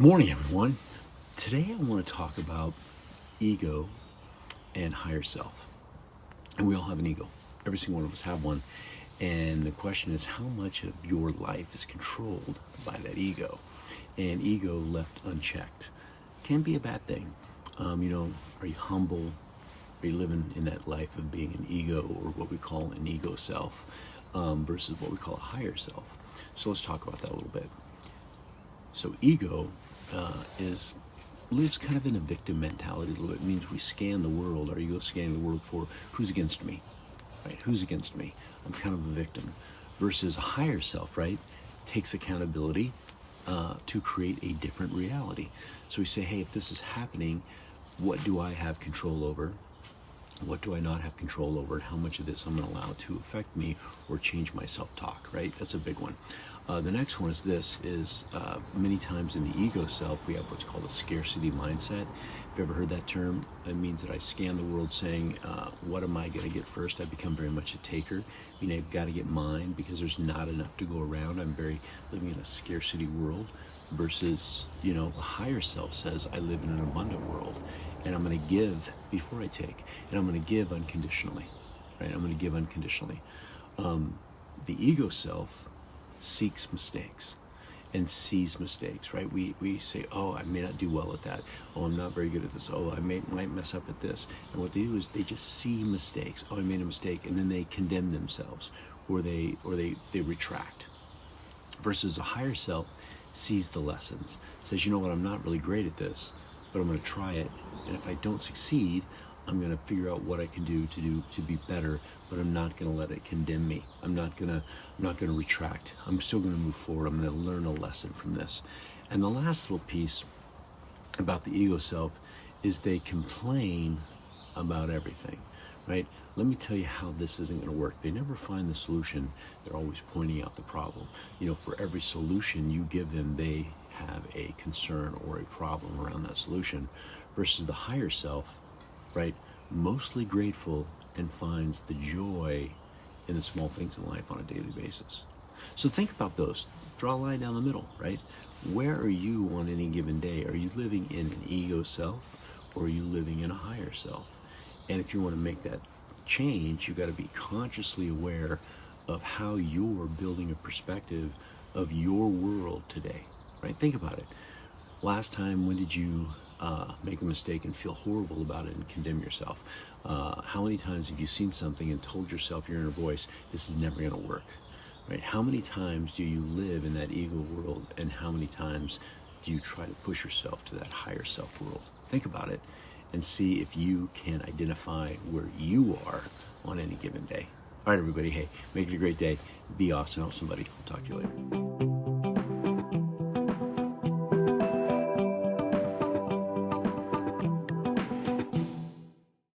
Good morning, everyone. Today I want to talk about ego and higher self. And we all have an ego. Every single one of us have one. And the question is, how much of your life is controlled by that ego? And ego left unchecked can be a bad thing. Are you humble? Are you living in that life of being an ego, or what we call an ego self, versus what we call a higher self? So let's talk about that a little bit. So ego is lives kind of in a victim mentality a little bit. It means we scan the world. Our ego scanning the world for who's against me, right? Who's against me? I'm kind of a victim. Versus a higher self, right? Takes accountability to create a different reality. So we say, hey, if this is happening, what do I have control over? What do I not have control over, and how much of this I'm going to allow to affect me or change my self-talk, right? That's a big one. The next one is many times in the ego self, we have what's called a scarcity mindset. If you've ever heard that term, it means that I scan the world saying, what am I going to get first? I become very much a taker. I've got to get mine because there's not enough to go around. I'm very living in a scarcity world versus, a higher self says, I live in an abundant world. And I'm going to give before I take, and I'm going to give unconditionally, right? I'm going to give unconditionally. The ego self seeks mistakes and sees mistakes, right? We say, oh, I may not do well at that. Oh, I'm not very good at this. Oh, I might mess up at this. And what they do is they just see mistakes. Oh, I made a mistake, and then they condemn themselves, or they retract. Versus a higher self sees the lessons, says, you know what, I'm not really great at this, but I'm going to try it. And if I don't succeed, I'm going to figure out what I can do to be better, but I'm not going to let it condemn me. I'm not going to retract. I'm still going to move forward. I'm going to learn a lesson from this. And the last little piece about the ego self is they complain about everything, right? Let me tell you how this isn't going to work. They never find the solution. They're always pointing out the problem. For every solution you give them, they have a concern or a problem around that solution. Versus the higher self, right, mostly grateful and finds the joy in the small things in life on a daily basis. So think about those. Draw a line down the middle, right? Where are you on any given day? Are you living in an ego self, or are you living in a higher self? And if you want to make that change, you've got to be consciously aware of how you're building a perspective of your world today, right? Think about it. Last time, when did you make a mistake and feel horrible about it and condemn yourself? How many times have you seen something and told yourself, your inner voice, this is never going to work, right? How many times do you live in that ego world, and how many times do you try to push yourself to that higher self world? Think about it and see if you can identify where you are on any given day. All right, everybody, hey, make it a great day. Be awesome. Help somebody. I'll talk to you later.